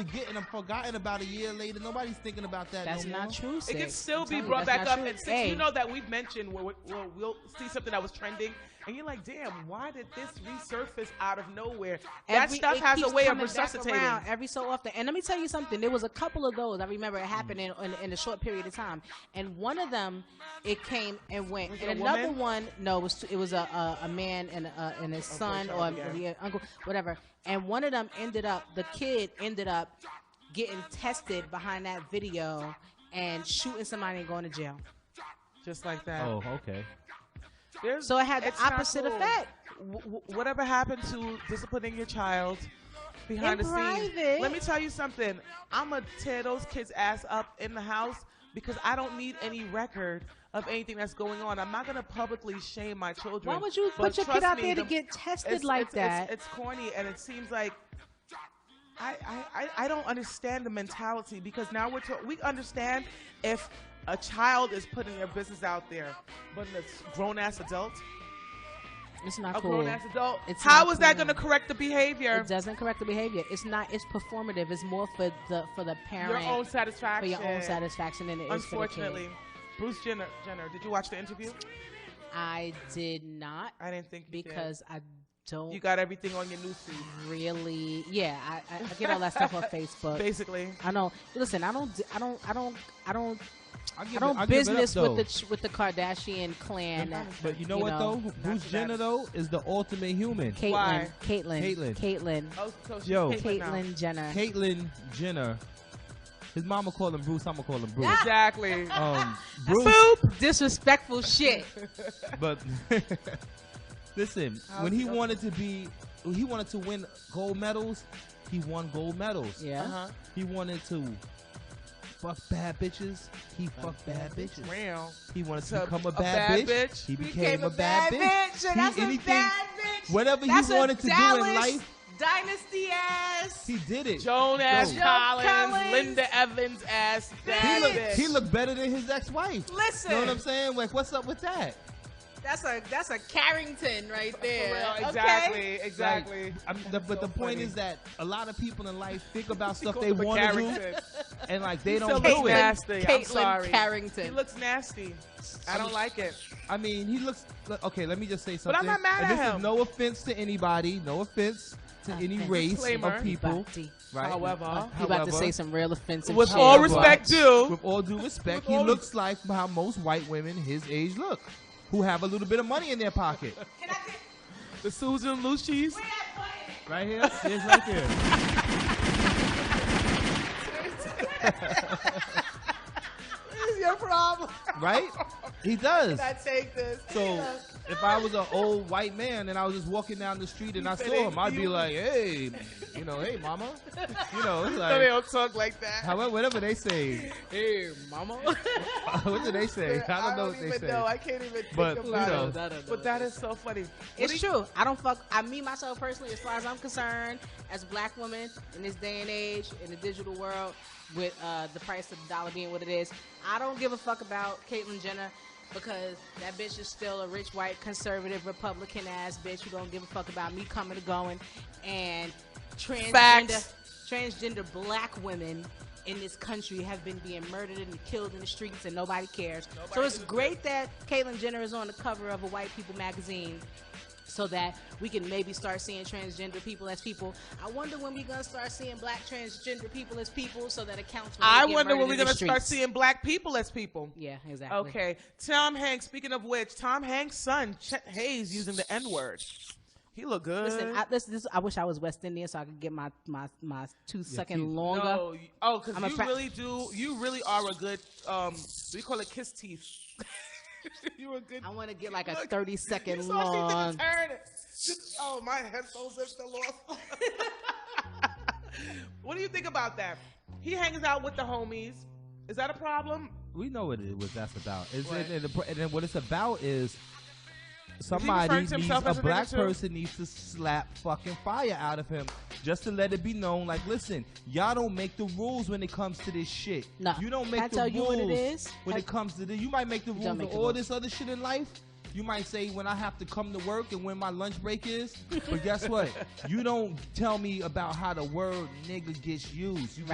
forgotten about a year later. Nobody's thinking about that.
That's not true.
It can still be brought back up. And since you know that we've mentioned we'll see something that was trending, and you're like, damn, why did this resurface out of nowhere? That stuff has a way of resuscitating
every so often. And let me tell you something. There was a couple of those. I remember it happened in a short period of time. And one of them, it came and went. And another one, no, it was a man and his son or uncle, whatever. And one of them the kid ended up getting tested behind that video and shooting somebody and going to jail.
Just like that.
Oh, okay.
So it had the opposite effect.
Whatever happened to disciplining your child behind the scenes? Let me tell you something. I'm going to tear those kids' ass up in the house because I don't need any record of anything that's going on. I'm not going to publicly shame my children.
Why would you put your kid out there to get tested like that?
It's corny, and it seems like I don't understand the mentality because now we understand if a child is putting their business out there, but a grown-ass adult,
it's not
a
cool.
grown-ass adult, how is that going to correct the behavior?
It doesn't correct the behavior. It's not. It's performative. It's more for the parent,
your own satisfaction,
for your own satisfaction than it is for the kid.
Unfortunately, Bruce Jenner, did you watch the interview?
I did not.
I didn't think
because I don't.
You got everything on your newsfeed.
Really? Yeah, I get all that stuff on Facebook.
Basically,
I know. Listen, I don't business with the Kardashian clan.
But you know what though? Bruce Jenner though is the ultimate human.
Caitlyn.
Oh, so
Caitlyn Jenner.
Caitlyn Jenner. His mama called him Bruce. I'ma call him Bruce.
Exactly.
Bruce.
Boop. Disrespectful shit.
But listen, when he wanted to win gold medals, he won gold medals.
Yeah.
He wanted to fuck bad bitches. He fucked bad bitches.
Real.
He wanted to become a bad bitch. He became a bad bitch.
That's a bad bitch.
Whatever he wanted to do in life.
Dynasty ass.
He did it.
Joan ass Collins, Linda Evans ass.
He looked better than his ex-wife.
Listen.
You know what I'm saying? Like, what's up with that?
That's a Carrington right there.
Real, exactly,
okay?
Exactly.
But the point is that a lot of people in life think about stuff they want to do, and like they don't do it.
Nasty. I'm sorry.
Carrington.
He looks nasty. I don't like it.
I mean, he looks okay. Let me just say something.
But I'm not mad at him.
This is no offense to anybody. No offense to any race of people. Right?
However,
you about to say some real offensive
with
shit.
all respect due.
With all due respect, he looks like how most white women his age look, who have a little bit of money in their pocket.
Can I get the Susan Lucci's?
Right here? It's right there.
What is your problem?
Right? He does.
Can I take this?
So if I was an old white man and I was just walking down the street and I saw him, I'd be like, hey, hey, mama. It's like.
No, they don't talk like that.
However, whatever they say.
Hey, mama.
What do they say? I don't know what they say.
No, I can't even think about it. But that is so funny.
It's true. Me, myself, personally, as far as I'm concerned, as a black woman in this day and age, in the digital world, with the price of the dollar being what it is, I don't give a fuck about Caitlyn Jenner because that bitch is still a rich, white, conservative, Republican ass bitch who don't give a fuck about me coming and going. And transgender black women in this country have been being murdered and killed in the streets and nobody cares. So it's great that Caitlyn Jenner is on the cover of a white people magazine so that we can maybe start seeing transgender people as people. I wonder when we're going to start seeing black transgender people as people so that it counts when
I wonder when we're going to start seeing black people as people.
Yeah, exactly.
Okay. Tom Hanks, speaking of which, Tom Hanks' son, Chet Hanks, using the N-word. He look good.
Listen, I wish I was West Indian so I could get my 2 seconds longer.
No, because you really are a good, we call it kiss teeth. You a good.
I want to get like a 30-second
So
long.
Oh, my headphones are still off. What do you think about that? He hangs out with the homies. Is that a problem?
We know what that's about.
What?
And then what it's about is somebody needs, a black person needs to slap fucking fire out of him just to let it be known, like, listen, y'all don't make the rules when it comes to this shit.
No.
You don't make the rules when it comes to this. You might make the rules for all this other shit in life. You might say when I have to come to work and when my lunch break is. But guess what? You don't tell me about how the word nigga gets used. You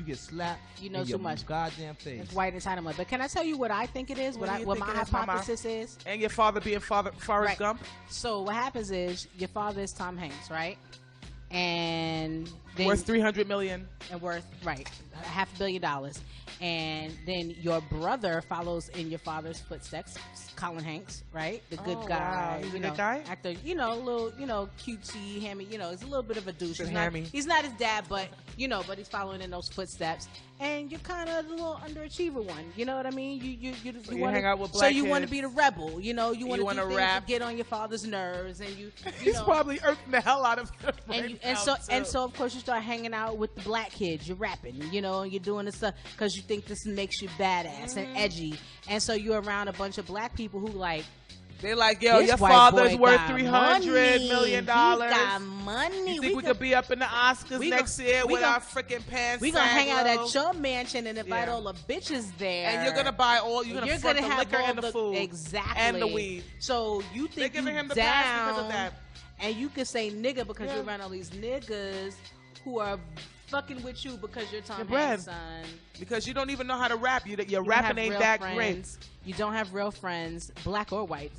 get slapped.
You know too much.
Goddamn face.
It's white entitlement. But can I tell you what I think it is? What my hypothesis is?
And your father being Forrest Gump.
So what happens is your father is Tom Hanks, right? And then,
worth $300 million.
And worth $500 million. And then your brother follows in your father's footsteps, Colin Hanks, right? The good guy.
Wow. He's a good guy?
Actor, little, cutesy, hammy, he's a little bit of a douche.
He's
not his dad, but he's following in those footsteps. And you're kind of the little underachiever one. You know what I mean? You
hang out with black kids.
So you want to be the rebel. You want to do things
rap.
to get on your father's nerves, and
He's probably irking the hell out of him.
And so of course you start hanging out with the black kids. You're rapping, and you're doing this stuff because you think this makes you badass and edgy. And so you're around a bunch of black people who
they're like, yo, your father's worth $300 million.
He got money.
You think we could be up in the Oscars next year with our freaking pants?
We gonna hang out at your mansion and invite all the bitches there.
And you're gonna buy you're gonna front the liquor and the food.
Exactly.
And the weed.
So you think
they're giving him the
down,
pass because of that.
And you can say nigga because you're around all these niggas who are fucking with you because you're Tom Hanks' son.
Because you don't even know how to rap. Your rapping ain't that great.
You don't have real friends, black or white,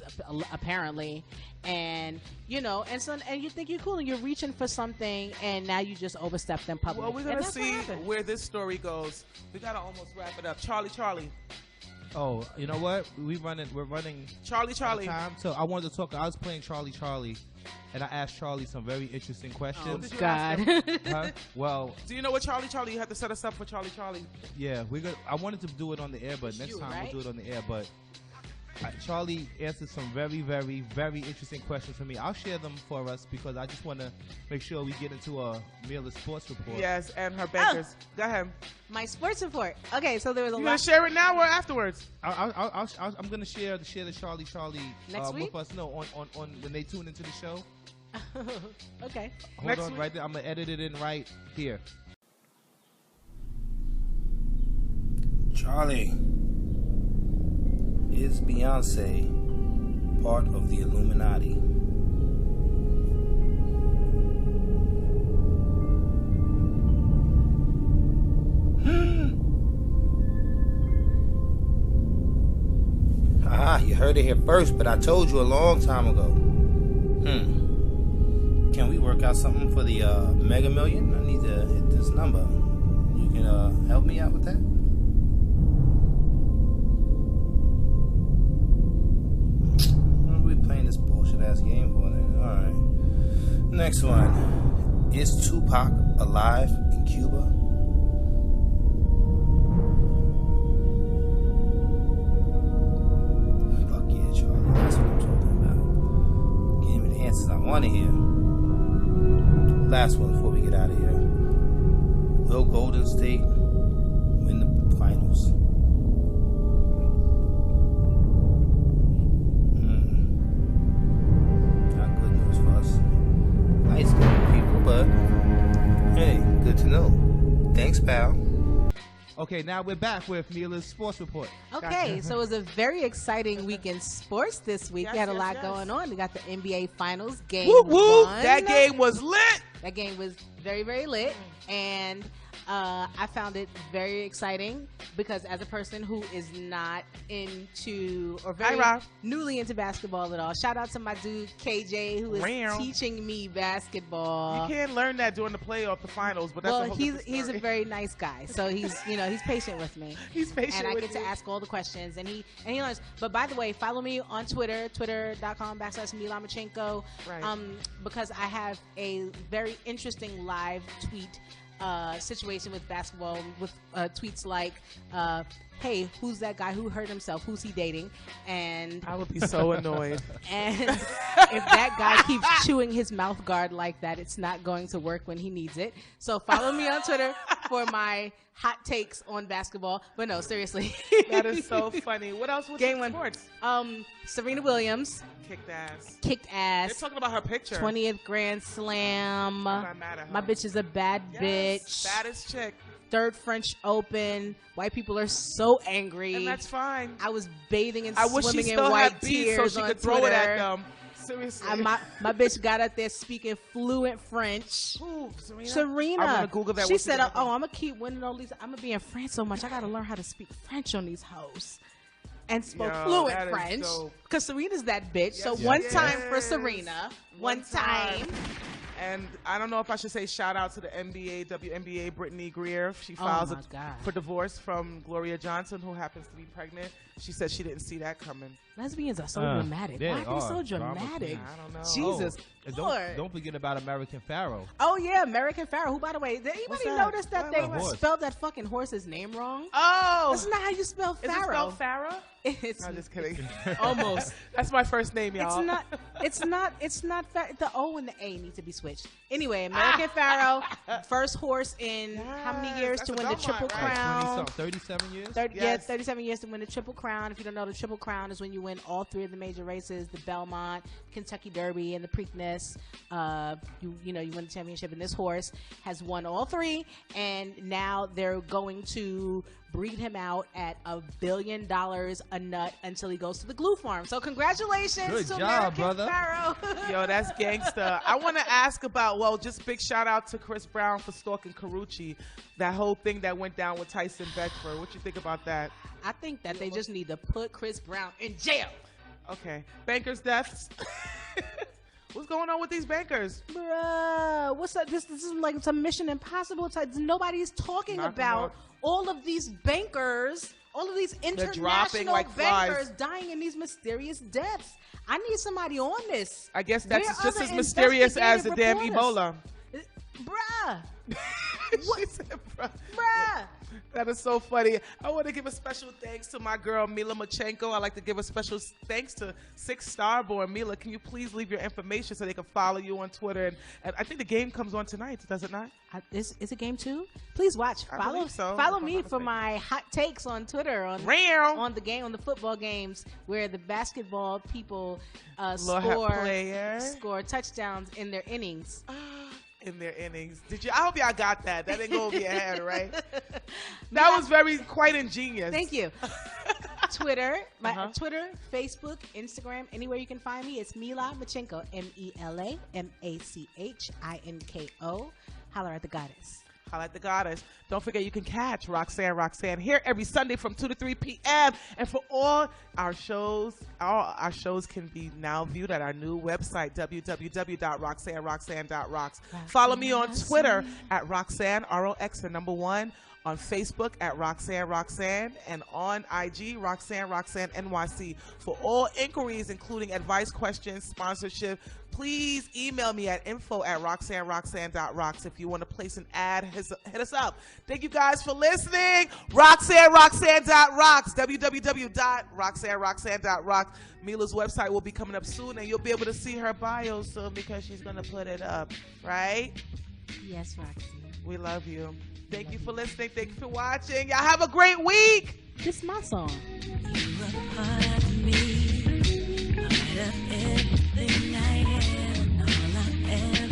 apparently. And and you think you're cool and you're reaching for something, and now you just overstepped in public.
Well, we're gonna see where this story goes. We gotta almost wrap it up. Charlie.
Oh, you know what? We're running
Charlie.
Time. So I wanted to talk. I was playing Charlie, and I asked Charlie some very interesting questions.
Oh, God.
Huh? Well,
do you know what Charlie? You have to set us up for Charlie.
Yeah, I wanted to do it on the air, but next time we'll do it on the air. But Charlie answered some very, very, very interesting questions for me. I'll share them for us because I just want to make sure we get into a Mela sports report.
Yes, and her bankers. Go ahead.
My sports report. Okay, so there was a lot.
You gonna share it now or afterwards?
I'm gonna share the Charlie
next week
with us. No, on when they tune into the show.
Okay.
Hold on, right there. I'm gonna edit it in right here.
Charlie, is Beyonce part of the Illuminati? You heard it here first, but I told you a long time ago. Can we work out something for the Mega Million? I need to hit this number. You can help me out with that? What are we playing this bullshit ass game for then? Alright. Next one. Is Tupac alive in Cuba? I want to hear. Last one before we get out of here. Will Golden State win the finals? Not good news for us. Nice people, but hey, good to know. Thanks, pal.
Okay, now we're back with Mela's sports report.
Okay, so it was a very exciting week in sports this week. We had a lot going on. We got the NBA Finals game.
Woo! That game was lit.
That game was very, very lit. And I found it very exciting because as a person who is not into or very newly into basketball at all, shout out to my dude KJ who is teaching me basketball.
You can't learn that during the playoff, the finals, but that's a whole different story.
He's a very nice guy, so he's patient with me.
He's patient
and I
with
get to ask all the questions, and he learns. But by the way, follow me on Twitter, twitter.com/Mela
Right.
because I have a very interesting live tweet situation with basketball with tweets like hey, who's that guy who hurt himself, who's he dating? And
I would be so annoyed.
And if that guy keeps chewing his mouth guard like that, it's not going to work when he needs it. So follow me on Twitter for my hot takes on basketball. But no, seriously.
That is so funny. What else was in sports?
Serena Williams kicked ass.
They're talking about her picture.
20th Grand Slam. My bitch is a bad bitch.
Baddest chick.
Third French Open. White people are so angry.
And that's fine.
I was bathing and
I wish
swimming
she
in
still
white
had beats
tears
so she
on
could
Twitter.
throw it at them. Seriously.
My bitch got up there speaking fluent French.
Who?
Serena.
I'm gonna Google that.
She said, I'm gonna keep winning all these. I'm gonna be in France so much. I gotta learn how to speak French on these hoes. And spoke fluent French. Because Serena's that bitch. Yes, so one time for Serena. One time.
And I don't know if I should say shout out to the NBA, WNBA, Brittany Greer. She files for divorce from Gloria Johnson, who happens to be pregnant. She said she didn't see that coming.
Lesbians are so dramatic. Why are they so dramatic?
I don't know.
Jesus.
Don't forget about American Pharaoh.
Oh, yeah, American Pharaoh. Who, by the way, did anybody notice that they spelled that fucking horse's name wrong?
Oh.
That's not how you spell Pharaoh.
Is it spelled Pharaoh?
It's
no, just kidding.
Almost.
That's my first name, y'all.
It's not the O and the A need to be switched. Anyway, American Pharaoh, first horse in how many years to win the Triple Crown?
37 years?
37 years to win the Triple Crown. If you don't know, the Triple Crown is when you win all three of the major races, the Belmont, Kentucky Derby, and the Preakness. You win the championship, and this horse has won all three, and now they're going to breed him out at $1 billion a nut until he goes to the glue farm. So congratulations to American Pharaoh.
Yo, that's gangsta. I want to ask about, just big shout out to Chris Brown for stalking Karrueche. That whole thing that went down with Tyson Beckford. What you think about that?
I think that they just need to put Chris Brown in jail.
Okay. Bankers' deaths. What's going on with these bankers?
Bruh, what's up? This is like some Mission Impossible type. Nobody's talking about all of these bankers, all of these international bankers dying in these mysterious deaths. I need somebody on this.
I guess that's just as mysterious as the damn Ebola.
Bruh.
She said, bruh. That is so funny. I want to give a special thanks to my girl, Mela Machenko. I'd like to give a special thanks to Six Starborn. Mela, can you please leave your information so they can follow you on Twitter? And I think the game comes on tonight, does it not?
Is it game 2? Please watch. Follow me for my hot takes on Twitter on the football games where the basketball people score touchdowns in their innings.
In their innings. I hope y'all got that. That didn't go over your head, right? That was quite ingenious.
Thank you. Twitter, Twitter, Facebook, Instagram, anywhere you can find me. It's Mela Machenko, MELA MACHINKO. Holler at the goddess.
Holla at the goddess. Don't forget you can catch Roxanne Roxanne here every Sunday from 2 to 3 p.m. And for all our shows can be now viewed at our new website, www.roxanneroxanne.rocks. Follow me on Twitter at Roxanne, ROX1, on Facebook at Roxanne Roxanne, and on IG, Roxanne Roxanne NYC. For all inquiries, including advice, questions, sponsorship, please email me at info@roxanneroxanne.rocks. If you want to place an ad, hit us up. Thank you guys for listening. RoxanneRoxanne.rocks, www.roxanneroxanne.rocks. Mela's website will be coming up soon, and you'll be able to see her bio soon because she's going to put it up, right?
Yes, Roxy.
We love you. Thank you for listening. Thank you for watching. Y'all have a great week.
This is my song.
You are part of me, part of everything I am, all I am.